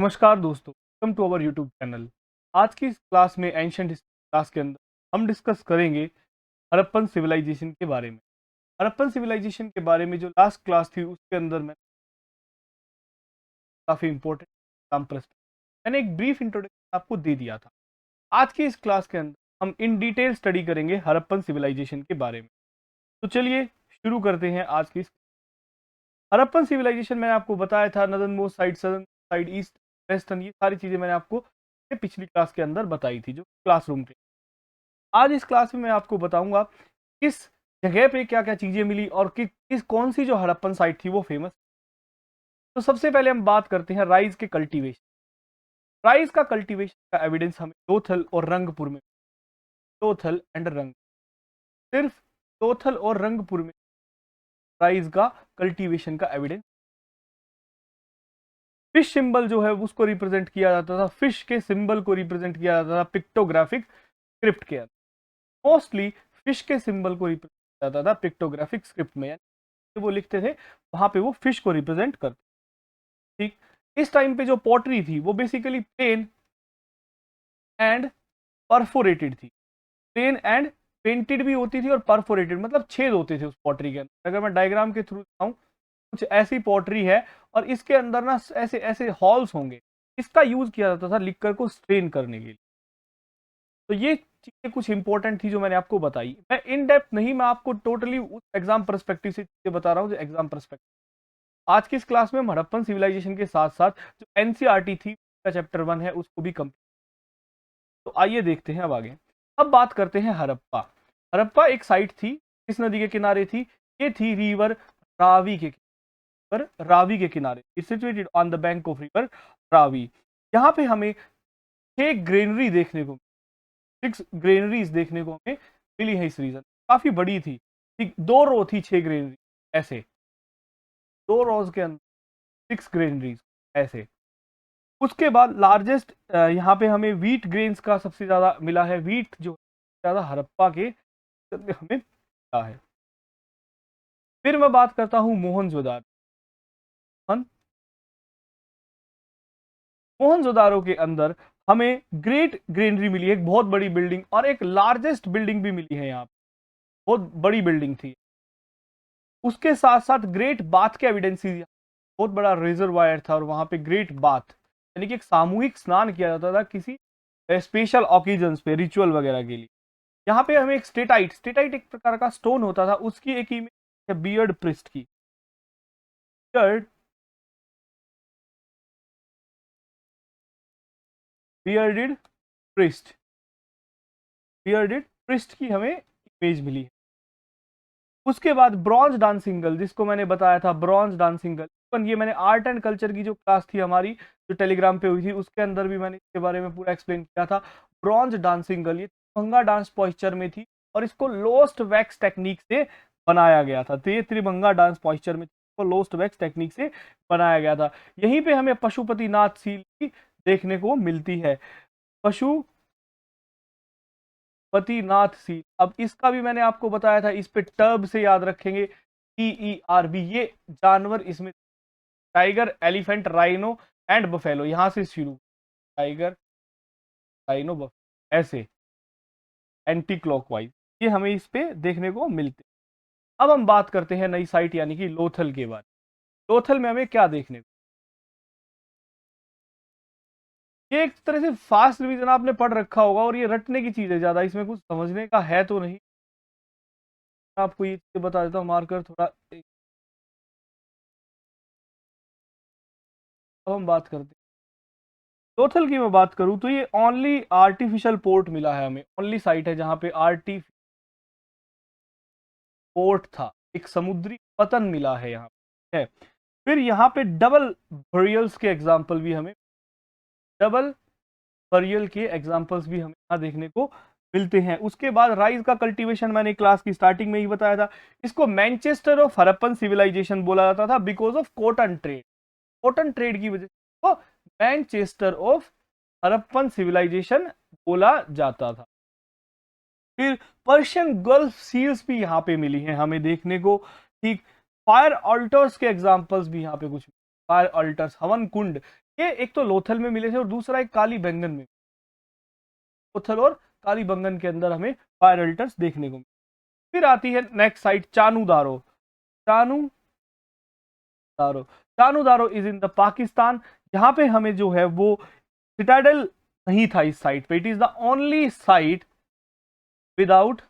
नमस्कार दोस्तों, welcome to our YouTube channel. आज की इस क्लास में एंशिएंट हिस्ट्री क्लास के अंदर हम डिस्कस करेंगे हड़प्पन सिविलाइजेशन के बारे में। हड़प्पन सिविलाइजेशन के बारे में जो लास्ट क्लास थी उसके अंदर मैं काफ़ी इंपॉर्टेंट एग्जाम्पल्स मैंने एक ब्रीफ इंट्रोडक्शन आपको दे दिया था। आज की इस क्लास के अंदर हम इन डिटेल स्टडी करेंगे हड़प्पन सिविलाइजेशन के बारे में। तो चलिए शुरू करते हैं आज की। हड़प्पन सिविलाइजेशन मैंने आपको बताया था, northern most side, southern side, east western, ये सारी चीजें मैंने आपको पिछली क्लास के अंदर बताई थी जो क्लासरूम के। आज इस क्लास में मैं आपको बताऊंगा किस जगह पे क्या क्या चीजें मिली और किस कौन सी जो हड़प्पन साइट थी वो फेमस। तो सबसे पहले हम बात करते हैं राइस के कल्टीवेशन। राइस का कल्टीवेशन का एविडेंस हमें लोथल और रंगपुर में, लोथल एंड रंग, सिर्फ लोथल और रंगपुर में राइस का कल्टीवेशन का एविडेंस। फिश सिंबल जो है उसको रिप्रेजेंट किया जाता था, फिश के सिंबल को रिप्रेजेंट किया जाता था पिक्टोग्राफिक स्क्रिप्ट के अंदर। मोस्टली फिश के सिंबल को रिप्रेजेंट किया जाता था पिक्टोग्राफिक स्क्रिप्ट में, यानी वो लिखते थे वहां पे वो फिश को रिप्रेजेंट करते। ठीक, इस टाइम पे जो पॉटरी थी वो बेसिकली प्लेन एंड परफोरेटेड थी। प्लेन एंड पेंटेड भी होती थी और परफोरेटेड मतलब छेद होते थे उस पॉटरी के अंदर। अगर मैं डायग्राम के थ्रू दिखाऊं, कुछ ऐसी पॉटरी है और इसके अंदर ना ऐसे ऐसे हॉल्स होंगे। इसका यूज किया जाता था लिक्कर को स्ट्रेन करने के लिए। तो ये चीजें कुछ इंपॉर्टेंट थी जो मैंने आपको बताई। मैं इन डेप्थ नहीं, मैं आपको टोटली उस एग्जाम पर्सपेक्टिव से चीजें बता रहा हूँ जो एग्जाम पर्सपेक्टिव। आज की इस क्लास में हम हड़प्पन सिविलाइजेशन के साथ साथ जो एनसीईआरटी थी का चैप्टर 1 है उसको भी कंप्लीट। तो आइए देखते हैं अब आगे। अब बात करते हैं हड़प्पा। हड़प्पा एक साइट थी, किस नदी के किनारे थी? ये थी रिवर रावी के, रावी के किनारे, situated on the bank of river Ravi. यहाँ पे हमें 6 ग्रेनरी देखने को, 6 ग्रेनरीज देखने को हमें मिली है। इस रीजन काफी बड़ी थी, ठीक 2 रो थी 6 ग्रेनरी, ऐसे 2 रोज के अंदर 6 ग्रेनरीज ऐसे। उसके बाद लार्जेस्ट यहाँ पे हमें व्हीट ग्रेन्स का सबसे ज्यादा मिला है। व्हीट जो ज्यादा हड़प्पा के हमें मिला है। फिर मैं बात करता हूँ मोहनजोदारो। मोहनजोदारो के अंदर हमें ग्रेट ग्रेनरी मिली है, एक बहुत बड़ी बिल्डिंग, और एक लार्जेस्ट बिल्डिंग भी मिली है। यहाँ बहुत बड़ी बिल्डिंग थी। उसके साथ साथ ग्रेट बाथ के एविडेंसेस, बहुत बड़ा रिजर्वायर था और वहां पे ग्रेट बाथ यानी कि एक सामूहिक स्नान किया जाता था किसी स्पेशल ओकेजन्स पे, रिचुअल वगैरह के लिए। यहाँ पे हमें एक स्टेटाइट, स्टेटाइट एक प्रकार का स्टोन होता था, उसकी एक इमेज है बियर्ड प्रिस्ट की। Beard bearded priest, bearded priest की हमें इमेज मिली है। उसके बाद ब्रॉन्ज डांसिंग गर्ल, जिसको मैंने बताया था ब्रॉन्ज डांसिंग गर्ल, ये मैंने आर्ट एंड कल्चर की जो क्लास थी हमारी, जो टेलीग्राम पे हुई थी, उसके अंदर भी मैंने इसके बारे में पूरा एक्सप्लेन किया था। ब्रॉन्ज डांसिंग गर्ल ये त्रिभंगा डांस पॉस्चर में थी और इसको लोस्ट वैक्स टेक्निक से बनाया गया था। तो ये त्रिभंगा डांस पॉस्चर में तो लोस्ट वैक्स टेक्निक से बनाया गया था। यहीं पे हमें पशुपतिनाथ सील की देखने को मिलती है, पशु पतिनाथ सी। अब इसका भी मैंने आपको बताया था, इस पे टर्ब से याद रखेंगे, TERB, ये जानवर इसमें tiger, elephant, rhino and buffalo, यहां से शुरू, टाइगर, राइनो, बफेलो, ऐसे एंटी क्लॉकवाइज ये हमें इस पे देखने को मिलते। अब हम बात करते हैं नई साइट यानी कि लोथल के बारे में। लोथल में हमें क्या देखने को, ये एक तरह से फास्ट रिवीजन आपने पढ़ रखा होगा और ये रटने की चीज है ज्यादा, इसमें कुछ समझने का है तो नहीं। आपको ये चीज बता देता हूँ, मार्कर थोड़ा। अब हम बात करते हैं लोथल की। मैं बात करूं तो ये ओनली आर्टिफिशियल पोर्ट मिला है हमें, ओनली साइट है जहां पे आर्टिफिशियल पोर्ट था, एक समुद्री पतन मिला है यहाँ है। फिर यहाँ पे डबल बरियल्स के एग्जाम्पल भी हमें, डबल बरियल के एग्जाम्पल्स भी हमें यहाँ देखने को मिलते हैं। उसके बाद राइस का कल्टीवेशन मैंने क्लास की स्टार्टिंग में ही बताया था, इसको मैनचेस्टर ऑफ हड़प्पन सिविलाइजेशन बोला जाता था because of cotton trade. Cotton trade की वजह से तो मैनचेस्टर ऑफ हड़प्पन सिविलाइजेशन बोला जाता था। फिर पर्शियन गल्फ सील्स भी यहाँ पे मिली हैं हमें देखने को, ठीक। फायर ऑल्टर्स के एग्जांपल्स भी यहाँ पे कुछ, फायर ऑल्टर्स, हवन कुंड, ये एक तो लोथल में मिले थे और दूसरा एक काली बैंगन में। लोथल और काली बैंगन के अंदर हमें फायर अल्टर्स देखने को मिले। फिर आती है next site Chanhudaro. Chanhudaro, Chanhudaro is in the Pakistan. यहाँ पे हमें जो है वो सिटाडेल नहीं था इस साइट पे। It is the only site without,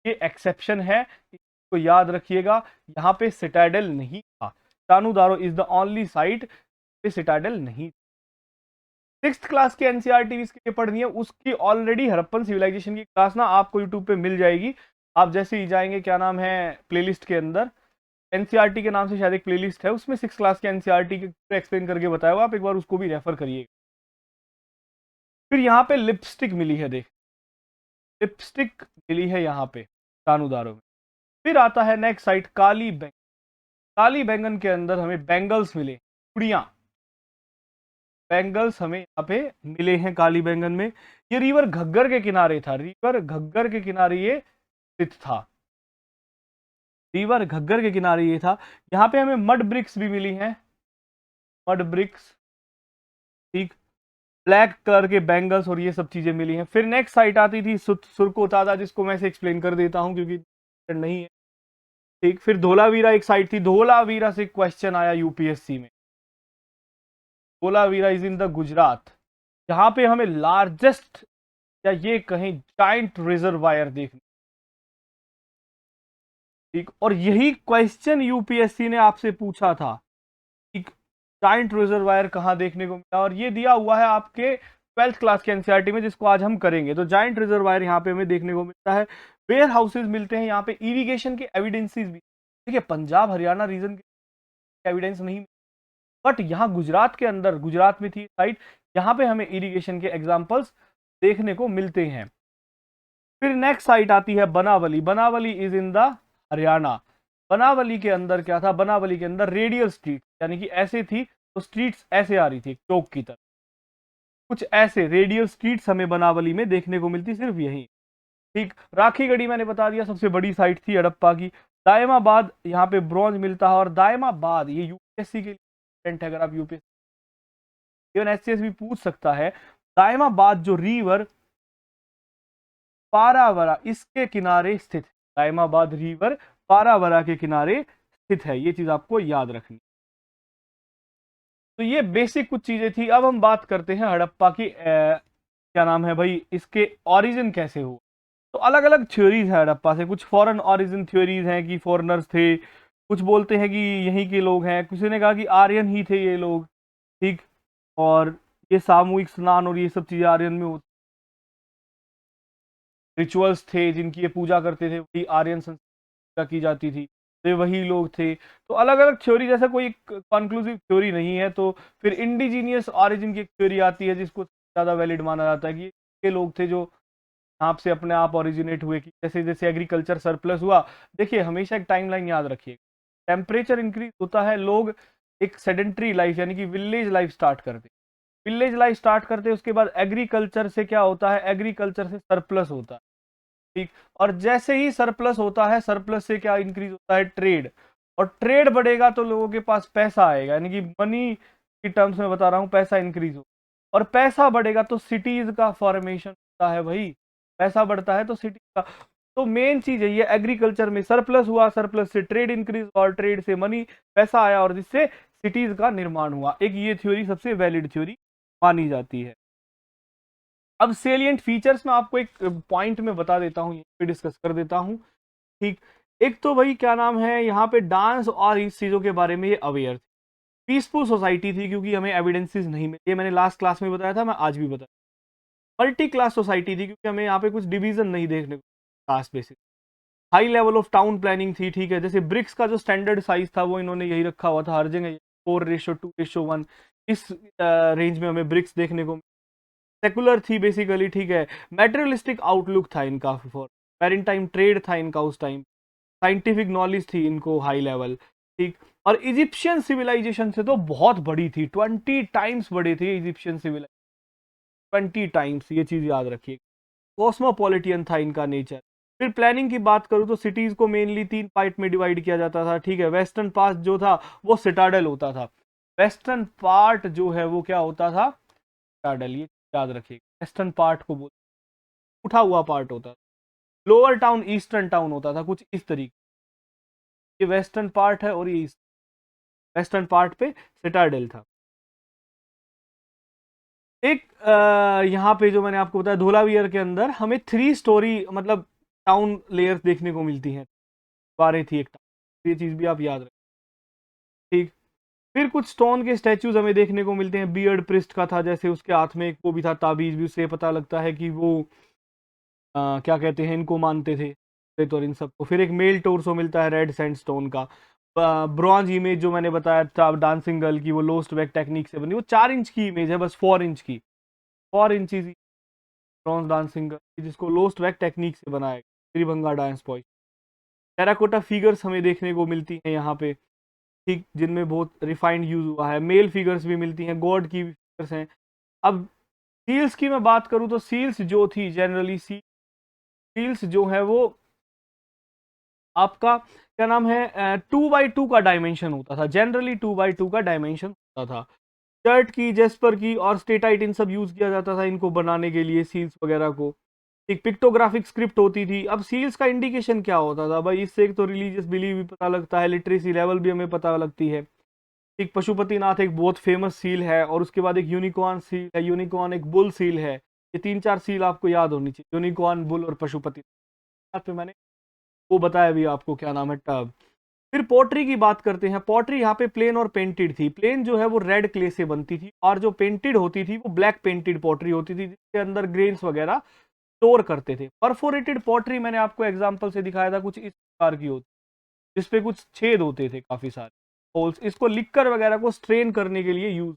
ये एक्सेप्शन है, इसको याद रखिएगा, यहाँ पे सिटाडेल नहीं था। Chanhudaro is the only site पे सिटाडेल नहीं। सिक्स्थ क्लास की एनसीईआरटी इसके लिए पढ़नी है, उसकी ऑलरेडी हड़प्पन सिविलाइजेशन की क्लास ना आपको यूट्यूब पे मिल जाएगी। आप जैसे ही जाएंगे क्या नाम है प्लेलिस्ट के अंदर, एनसीईआरटी के नाम से शायद एक प्लेलिस्ट है, उसमें सिक्स क्लास के एनसीईआरटी के एक्सप्लेन करके बताया हुआ, आप एक बार उसको भी रेफर करिएगा। फिर यहाँ पे लिपस्टिक मिली है, देख लिपस्टिक मिली है यहाँ पे चानूदारो में। फिर आता है नेक्स्ट साइट काली बैंगन। काली बैंगन के अंदर हमें बैंगल्स मिले, चूड़ियां, बैंगल्स हमें यहाँ पे मिले हैं काली बैंगन में। ये रिवर घग्गर के किनारे था, रिवर घग्गर के किनारे ये स्थित था, रिवर घग्गर के किनारे ये था। यहाँ पे हमें मड ब्रिक्स भी मिली हैं, मड ब्रिक्स, ठीक, ब्लैक कलर के बैंगल्स और ये सब चीजें मिली हैं। फिर नेक्स्ट साइट आती थी सुरकोतादा, जिसको मैं से एक्सप्लेन कर देता हूं क्योंकि नहीं है, ठीक। फिर धोलावीरा एक साइट थी, धोलावीरा से क्वेश्चन आया यूपीएससी में। Dholavira is in the Gujarat. यहाँ पे हमें लार्जेस्ट या ये कहें जाइंट रिजर्वायर देखने, ठीक, और यही क्वेश्चन यूपीएससी ने आपसे पूछा था, ठीक, जाइंट रिजर्वायर कहाँ देखने को मिला, और ये दिया हुआ है आपके 12th क्लास के एनसीईआरटी में, जिसको आज हम करेंगे। तो जाइंट रिजर्वायर यहाँ पे हमें देखने को मिलता है, वेयर हाउसेज मिलते हैं यहाँ पे, इरिगेशन के एविडेंसेस भी, ठीक है। पंजाब हरियाणा रीजन के एविडेंस नहीं, बट यहाँ गुजरात के अंदर, गुजरात में थी साइट, यहाँ पे हमें इरिगेशन के एग्जाम्पल्स देखने को मिलते हैं। फिर नेक्स्ट साइट आती है बनावली। बनावली इज इन द हरियाणा। बनावली के अंदर क्या था, बनावली के अंदर रेडियल स्ट्रीट, यानी कि ऐसे थी तो स्ट्रीट्स ऐसे आ रही थी चौक की तरह, कुछ ऐसे रेडियल स्ट्रीट्स हमें बनावली में देखने को मिलती, सिर्फ यही, ठीक। राखीगढ़ी मैंने बता दिया सबसे बड़ी साइट थी हड़प्पा की। दायमाबाद यहाँ पे ब्रॉन्ज मिलता है, और दायमाबाद ये यूपीएससी के लिए है, अगर आप यूपीएससी इवन एससीएस भी पूछ सकता है। दायमाबाद जो रिवर पारावरा इसके किनारे स्थित है, दायमाबाद रिवर पारावरा के किनारे स्थित है, ये चीज आपको याद रखनी। तो ये बेसिक कुछ चीजें थी। अब हम बात करते हैं हड़प्पा की क्या नाम है भाई, इसके ओरिजिन कैसे हुआ। तो अलग अलग थ्योरीज है हड़प्पा से, कुछ फॉरेन ओरिजिन थ्योरीज हैं कि फॉरेनर्स थे, कुछ बोलते हैं कि यहीं के लोग हैं, किसी ने कहा कि आर्यन ही थे ये लोग, ठीक, और ये सामूहिक स्नान और ये सब चीजें आर्यन में होती, रिचुअल्स थे जिनकी ये पूजा करते थे, वही आर्यन संस्कृति की जाती थी, तो वही लोग थे। तो अलग अलग थ्योरी, जैसा कोई कंक्लूसिव थ्योरी नहीं है। तो फिर इंडिजीनियस ऑरिजिन की एक थ्योरी आती है, जिसको ज़्यादा वैलिड माना जाता है कि ये लोग थे जो यहाँ से अपने आप ओरिजिनेट हुए, कि जैसे जैसे एग्रीकल्चर सरप्लस हुआ। देखिए हमेशा एक टाइमलाइन याद रखिए, टेम्परेचर इंक्रीज होता है, लोग एक सेडेंट्री लाइफ यानी कि विलेज लाइफ स्टार्ट करते, विलेज लाइफ स्टार्ट करते, उसके बाद एग्रीकल्चर से क्या होता है, एग्रीकल्चर से सरप्लस होता है, ठीक। और जैसे ही सरप्लस होता है, सरप्लस से क्या इंक्रीज होता है, ट्रेड, और ट्रेड बढ़ेगा तो लोगों के पास पैसा आएगा, यानी कि मनी की टर्म्स में बता रहा हूँ, पैसा इंक्रीज हो, और पैसा बढ़ेगा तो सिटीज का फॉर्मेशन होता है भाई, पैसा बढ़ता है तो सिटी का। तो मेन चीज है ये, एग्रीकल्चर में सरप्लस हुआ, सरप्लस से ट्रेड इंक्रीज, और ट्रेड से मनी पैसा आया, और जिससे सिटीज का निर्माण हुआ। एक ये थ्योरी सबसे वैलिड थ्योरी मानी जाती है। अब सेलिएंट फीचर्स में आपको एक पॉइंट में बता देता हूँ, ये पे डिस्कस कर देता हूँ, ठीक। एक तो भाई क्या नाम है, यहाँ पे डांस और इस चीज़ों के बारे में ये अवेयर थी, पीसफुल सोसाइटी थी, क्योंकि हमें एविडेंसेस नहीं मिले, ये मैंने लास्ट क्लास में बताया था, मैं आज भी बताया। मल्टी क्लास सोसाइटी थी, क्योंकि हमें यहाँ पे कुछ डिवीजन नहीं देखने को, caste basis. High level of town planning थी, ठीक है, जैसे ब्रिक्स का जो स्टैंडर्ड साइज था वो इन्होंने यही रखा हुआ था हर जगह, 4:2:1, इस रेंज में हमें ब्रिक्स देखने को। सेकुलर थी बेसिकली, ठीक है, मेटेरियलिस्टिक आउटलुक था इनका, फॉर मैरीटाइम ट्रेड था इनका उस टाइम, साइंटिफिक नॉलेज थी इनको हाई लेवल, ठीक। और इजिप्शियन सिविलाइजेशन से तो बहुत बड़ी थी, 20 टाइम्स बड़े थे इजिप्शियन सिविलाइजेशन, 20 टाइम्स, ये चीज याद रखिए। कॉस्मोपॉलिटियन था इनका नेचर। फिर प्लानिंग की बात करूं तो सिटीज को मेनली 3 पार्ट में डिवाइड किया जाता था, ठीक है। वेस्टर्न पास जो था वो सिटाडेल होता था, वेस्टर्न पार्ट जो है वो क्या होता था, सिटाडेल, ये याद रखिएगा। वेस्टर्न पार्ट को बोल, उठा हुआ पार्ट होता था। लोअर टाउन ईस्टर्न टाउन होता था, कुछ इस तरीके। ये वेस्टर्न पार्ट है और ये ईस्ट, वेस्टर्न पार्ट पे सिटाडेल था। एक यहाँ पे जो मैंने आपको बताया धोलावीर के अंदर हमें 3 स्टोरी मतलब टाउन लेयर्स देखने को मिलती हैं, बारह थी एक टाउन, ये चीज भी आप याद रखें, ठीक। फिर कुछ स्टोन के स्टैचूज हमें देखने को मिलते हैं। बियर्ड प्रिस्ट का था, जैसे उसके हाथ में एक वो भी था ताबीज भी, उससे पता लगता है कि वो क्या कहते हैं, इनको मानते थे तो इन सबको। फिर एक मेल टोर्सो मिलता है रेड सैंडस्टोन का। ब्रॉन्ज इमेज जो मैंने बताया था डांसिंग गर्ल की, वो लोस्ट बैक टेक्निक से बनी, वो 4 इंच की इमेज है, बस 4 इंच की, 4 इंच ब्रॉन्ज डांसिंग गर्ल जिसको लोस्ट बैक टेक्निक से बनाया गया, Tribhanga dance boy. Terracotta figures हमें देखने को मिलती हैं यहाँ पे, ठीक, जिनमें बहुत रिफाइंड यूज हुआ है। मेल फिगर्स भी मिलती हैं, गॉड की फिगर्स हैं। अब सील्स की मैं बात करूं तो सील्स जो थी जनरली, सील्स जो है वो आपका क्या नाम है 2x2 का डायमेंशन होता था, जनरली 2x2 का डायमेंशन होता था। शर्ट की, जेस्पर की और स्टेटाइट इन सब यूज किया जाता था इनको बनाने के लिए, सील्स वगैरह को। एक पिक्टोग्राफिक स्क्रिप्ट होती थी। अब सील्स का इंडिकेशन क्या होता था भाई, इससे एक तो रिलीजियस बिलीव भी पता लगता है, लिटरेसी लेवल भी हमें पता लगती है। एक पशुपतिनाथ एक बहुत फेमस सील है, और उसके बाद एक यूनिकॉर्न सील है, यूनिकॉर्न एक बुल सील है। ये 3-4 सील आपको याद होनी चाहिए, यूनिकॉर्न, बुल और पशुपतिनाथ पे मैंने वो बताया भी आपको, क्या नाम है, टब। फिर पोट्री की बात करते हैं। पोट्री यहाँ पे प्लेन और पेंटेड थी। प्लेन जो है वो रेड क्ले से बनती थी, और जो पेंटेड होती थी वो ब्लैक पेंटेड पोट्री होती थी, जिसके अंदर ग्रेन्स वगैरह स्टोर करते थे। परफोरेटेड पोट्री मैंने आपको एग्जांपल से दिखाया था, कुछ इस प्रकार की होती, जिसपे कुछ छेद होते थे काफी सारे होल्स, इसको लिक्कर वगैरह को स्ट्रेन करने के लिए यूज।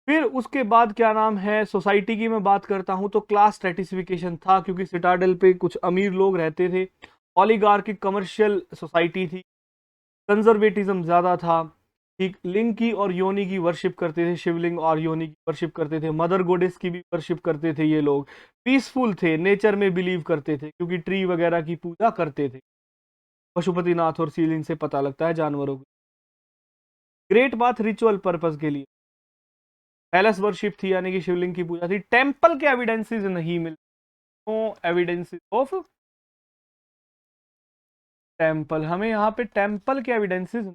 फिर उसके बाद क्या नाम है, सोसाइटी की मैं बात करता हूं तो क्लास स्ट्रेटिफिकेशन था, क्योंकि सिटाडेल पे कुछ अमीर लोग रहते थे। ओलिगार्किक कमर्शियल सोसाइटी थी, कंजर्वेटिज्म ज्यादा था, ठीक। लिंग की और योनि की वर्शिप करते थे, शिवलिंग और योनि की वर्शिप करते थे। मदर गोडेस की भी वर्शिप करते थे ये लोग। पीसफुल थे, नेचर में बिलीव करते थे, क्योंकि ट्री वगैरह की पूजा करते थे। पशुपतिनाथ और सीलिंग से पता लगता है जानवरों की। ग्रेट बाथ रिचुअल पर्पस के लिए पैलेस वर्शिप थी, यानी कि शिवलिंग की पूजा थी। टेंपल के एविडेंसेस नहीं मिलते, नो एविडेंसेस ऑफ टेंपल, हमें यहाँ पे टेंपल के एविडेंसेस।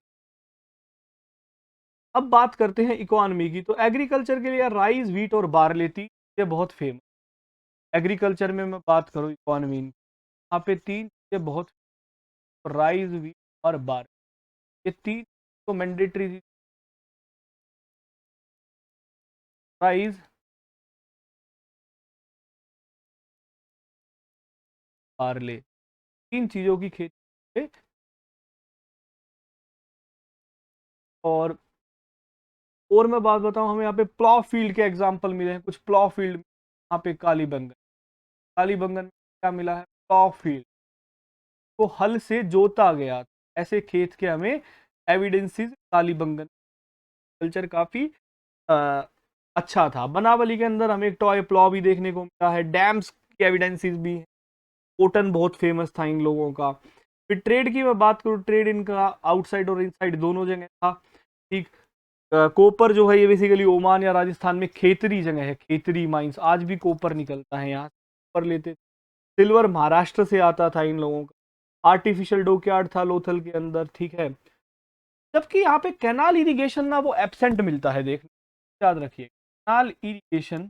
अब बात करते हैं इकोनॉमी की, तो एग्रीकल्चर के लिए राइस, व्हीट और बार्ले थी, ये बहुत फेमस। एग्रीकल्चर में मैं बात करूँ इकोनॉमी, यहाँ पे 3 चीजें बहुत, राइस, व्हीट और बार्ले, ये 3 तो मैंडेटरी थी। राइस, बार्ले, 3 चीजों की खेती। और मैं बात बताऊं, हमें यहाँ पे प्लॉ फील्ड के एग्जांपल मिले हैं, कुछ प्लॉ फील्ड यहाँ पे कालीबंगन, कालीबंगन में क्या मिला है, प्लॉ फील्ड को हल से जोता गया, ऐसे खेत के हमें एविडेंसेस कालीबंगन। कल्चर काफी अ, अच्छा था। बनावली के अंदर हमें एक टॉय प्लॉ भी देखने को मिला है। डैम्स की एविडेंसेस भी हैं। कॉटन बहुत फेमस था इन लोगों का। फिर ट्रेड की मैं बात करूँ, ट्रेड इनका आउटसाइड और इनसाइड दोनों जगह था, ठीक। कोपर जो है ये बेसिकली ओमान या राजस्थान में खेतरी जगह है, खेतरी माइंस, आज भी कोपर निकलता है यहाँ, कोपर लेते। सिल्वर महाराष्ट्र से आता था इन लोगों का। आर्टिफिशियल डोकयार्ड था लोथल के अंदर, ठीक है। जबकि यहाँ पे कैनाल इरिगेशन ना वो एब्सेंट मिलता है, देख याद रखिए, कैनाल इरिगेशन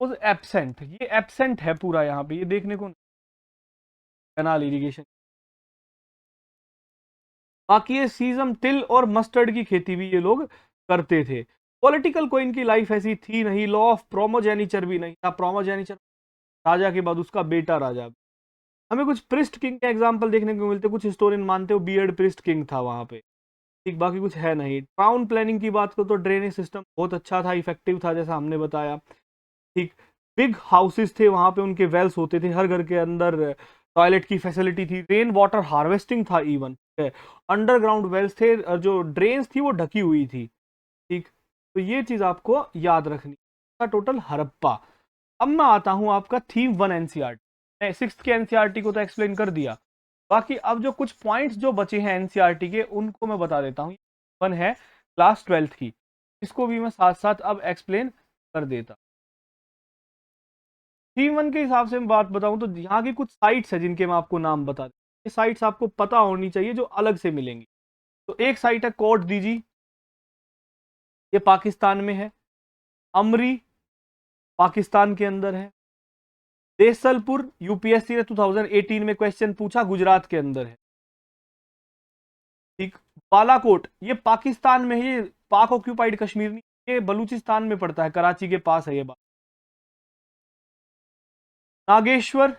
एब्सेंट, ये एब्सेंट है पूरा यहाँ पे, ये देखने को कैनाल इरिगेशन। बाकी ये सीजम, तिल और मस्टर्ड की खेती भी ये लोग करते थे। पॉलिटिकल कोई इनकी लाइफ ऐसी थी नहीं। लॉ ऑफ प्रोमोजेनिचर भी नहीं था। प्रोमोजेनिचर राजा के बाद उसका बेटा राजा। हमें कुछ प्रिस्ट किंग के एग्जाम्पल देखने को मिलते, कुछ हिस्टोरियन मानते हो बियर्ड प्रिस्ट किंग था वहां पे, ठीक। बाकी कुछ है नहीं। टाउन प्लानिंग की बात करो तो ड्रेनेज सिस्टम बहुत अच्छा था, इफेक्टिव था, जैसा हमने बताया, ठीक। बिग हाउसेस थे वहां पे, उनके वेल्स होते थे, हर घर के अंदर टॉयलेट की फैसिलिटी थी, रेन वाटर हार्वेस्टिंग था इवन, अंडरग्राउंड वेल्स थे, जो ड्रेन्स थी वो ढकी हुई थी, ठीक। तो ये चीज आपको याद रखनी था टोटल हड़प्पा। अब मैं आता हूं आपका थीम 1 एनसीईआरटी। 6th के एनसीईआरटी को तो एक्सप्लेन कर दिया। बाकी अब जो कुछ पॉइंट्स जो बचे हैं एनसीईआरटी के उनको मैं बता देता हूँ। वन है क्लास 12th की, इसको भी मैं साथ साथ अब एक्सप्लेन कर देता। थीम 1 के हिसाब से मैं बात बताऊं तो यहाँ की कुछ साइट्स है जिनके मैं आपको नाम बता दूं। ये साइट्स आपको पता होनी चाहिए जो अलग से मिलेंगी। तो एक साइट है कोट दीजी, ये पाकिस्तान में है। अमरी पाकिस्तान के अंदर है। देसलपुर यूपीएससी ने 2018 में क्वेश्चन पूछा, गुजरात के अंदर है। ठीक। बालाकोट ये पाकिस्तान में है, ये पाक ऑक्यूपाइड कश्मीर नहीं, ये बलूचिस्तान में पड़ता है, कराची के पास है ये बात। नागेश्वर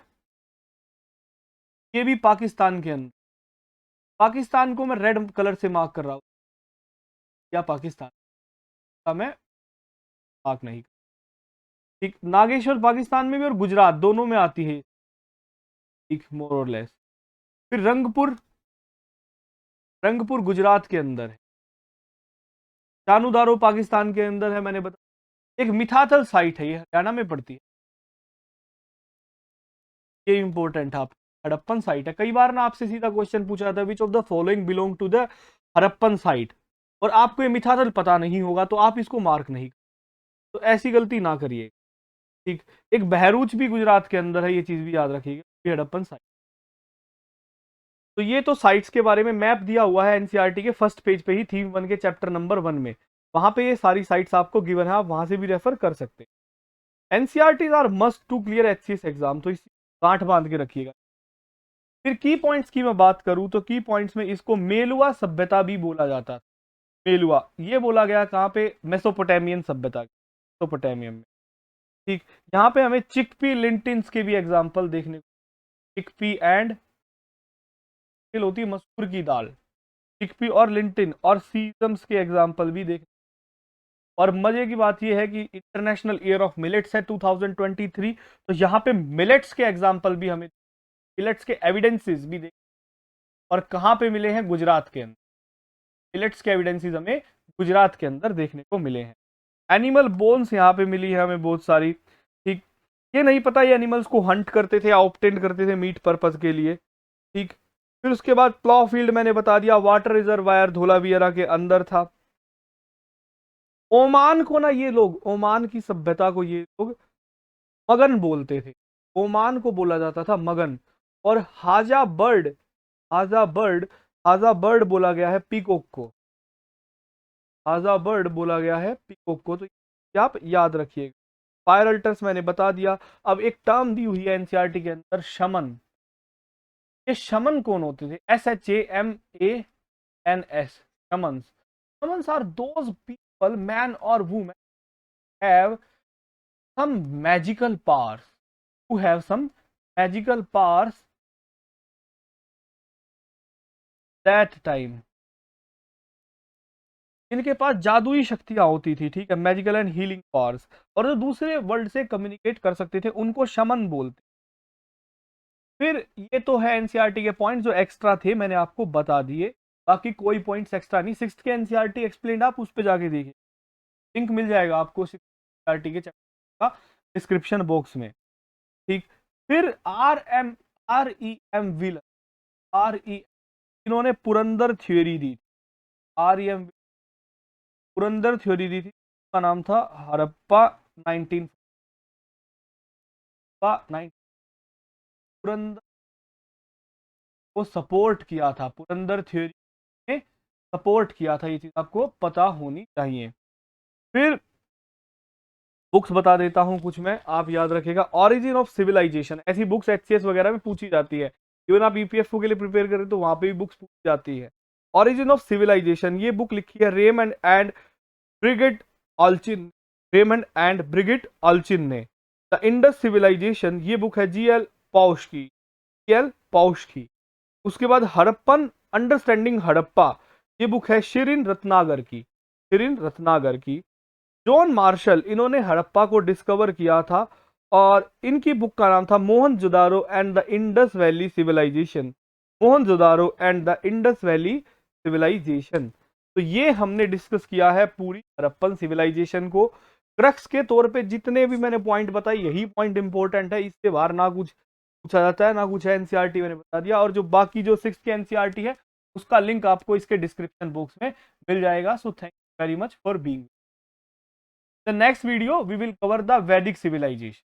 ये भी पाकिस्तान के अंदर। पाकिस्तान को मैं रेड कलर से मार्क कर रहा हूं, या पाकिस्तान का मैं मार्क नहीं। ठीक, नागेश्वर पाकिस्तान में भी और गुजरात दोनों में आती है, ठीक, मोर और लेस। फिर रंगपुर, रंगपुर गुजरात के अंदर है। चानूदारो पाकिस्तान के अंदर है, मैंने बताया। एक मिथाथल साइट है, ये हरियाणा में पड़ती है, ये इंपॉर्टेंट है। आप हड़प्पन साइट है। कई बार ना आपसे सीधा क्वेश्चन पूछा जाता है which of the following belong to the Harappan site, और आपको ये मिथाथल पता नहीं होगा तो आप इसको मार्क नहीं, तो ऐसी गलती ना करिए। ठीक। एक बहरूच भी गुजरात के अंदर है, ये चीज भी याद रखिएगा, हड़प्पन साइट। तो ये तो साइट्स के बारे में मैप दिया हुआ है एनसीईआरटी के फर्स्ट पेज पे ही, थीम 1 के चैप्टर नंबर 1 में। वहां पे ये सारी साइट्स आपको गिवन है, आप वहां से भी रेफर कर सकते हैं। NCERT are must to clear HCS exam, तो इसी गांठ बांध के रखिएगा। फिर की पॉइंट्स की मैं बात करूं तो की पॉइंट्स में इसको मेलुआ सभ्यता भी बोला जाता था। मेलुआ ये बोला गया कहां पे, मेसोपोटामियन सभ्यता, मेसोपोटामियम में। ठीक। यहाँ पे हमें चिकपी लिंटिन्स के भी एग्जाम्पल देखने को, चिकपी एंड होती है मसूर की दाल, चिकपी और लिंटिन और सीजम्स के एग्जाम्पल भी देख। और मजे की बात यह है कि इंटरनेशनल ईयर ऑफ मिलेट्स है 2023, तो यहाँ पे मिलेट्स के एग्जाम्पल भी हमें, मिलेट्स के एविडेंसेस भी देख। और कहाँ पे मिले हैं, गुजरात के अंदर। मिलेट्स के एविडेंसेस हमें गुजरात के अंदर देखने को मिले हैं। एनिमल बोन्स यहाँ पे मिली है हमें बहुत सारी। ठीक। ये नहीं पता ये एनिमल्स को हंट करते थे, ऑब्टेन करते थे मीट पर्पज के लिए। ठीक। फिर उसके बाद प्लॉ फील्ड मैंने बता दिया, वाटर रिजर्वायर धोलावीरा के अंदर था। ओमान को ना ये लोग, ओमान की सभ्यता को ये लोग मगन बोलते थे, ओमान को बोला जाता था मगन। और हाजा बर्ड, हाजा बर्ड, हाजा बर्ड बोला गया है पीकॉक को, हाजा बर्ड बोला गया है पीकॉक को, तो आप याद रखिएगा। फायर अल्टर्स मैंने बता दिया। अब एक टर्म दी हुई है एनसीईआरटी के अंदर, शमन। ये शमन कौन होते थे, SHAMANS, shamans. Shamans are those people, man और women, have some magical powers, who have some magical powers that time, इनके पास जादुई शक्तियां होती थी। ठीक है, मैजिकल एंड हीलिंग पावर्स, और जो दूसरे वर्ल्ड से कम्युनिकेट कर सकते थे उनको शमन बोलते। फिर ये तो है एनसीईआरटी के पॉइंट जो एक्स्ट्रा थे, मैंने आपको बता दिए। बाकी कोई पॉइंट्स एक्स्ट्रा नहीं। 6th के एनसीईआरटी एक्सप्लेन आप उस पर जाके देखिए, लिंक मिल जाएगा आपको 6th एनसीईआरटी के चैप्टर का डिस्क्रिप्शन बॉक्स में। ठीक। फिर REM व्हीलर, RE, इन्होंने पुरंदर थ्योरी दी। REM पुरंदर थ्योरी दी थी, उसका नाम था हड़प्पा 19, पुरंदर को सपोर्ट किया था, पुरंदर थ्योरी ने सपोर्ट किया था, ये चीज आपको पता होनी चाहिए। फिर बुक्स बता देता हूं कुछ मैं, आप याद रखिएगा। ऑरिजिन ऑफ सिविलाइजेशन, ऐसी बुक्स एचसीएस वगैरह में पूछी जाती है, इवन आप ईपीएफओ के लिए प्रिपेयर करें तो वहां पे भी बुक्स पूछी जाती है। ऑरिजिन ऑफ सिविलाइजेशन ये बुक लिखी है Raymond and Bridget Allchin, Raymond and Bridget Allchin ने। द इंडस सिविलाइजेशन ये बुक है जीएल पॉश की, जीएल पॉश की। उसके बाद हड़प्पन अंडरस्टैंडिंग हड़प्पा, ये बुक है शिरिन रत्नागर की, शिरिन रत्नागर की। जॉन मार्शल, इन्होंने हड़प्पा को डिस्कवर किया था, और इनकी बुक का नाम था Mohenjodaro and the Indus valley civilisation, Mohenjodaro and the Indus valley civilisation. तो ये हमने डिस्कस किया है पूरी हड़प्पन सिविलाइजेशन को। क्रक्स के तौर पे जितने भी मैंने पॉइंट बताए, यही पॉइंट इंपॉर्टेंट है, इससे बाहर ना कुछ पूछा जाता है, ना कुछ है। एनसीईआरटी मैंने बता दिया, और जो बाकी जो 6th के एनसीईआरटी है उसका लिंक आपको इसके डिस्क्रिप्शन बॉक्स में मिल जाएगा। So thank you very much for being. The next video we will cover the Vedic civilisation.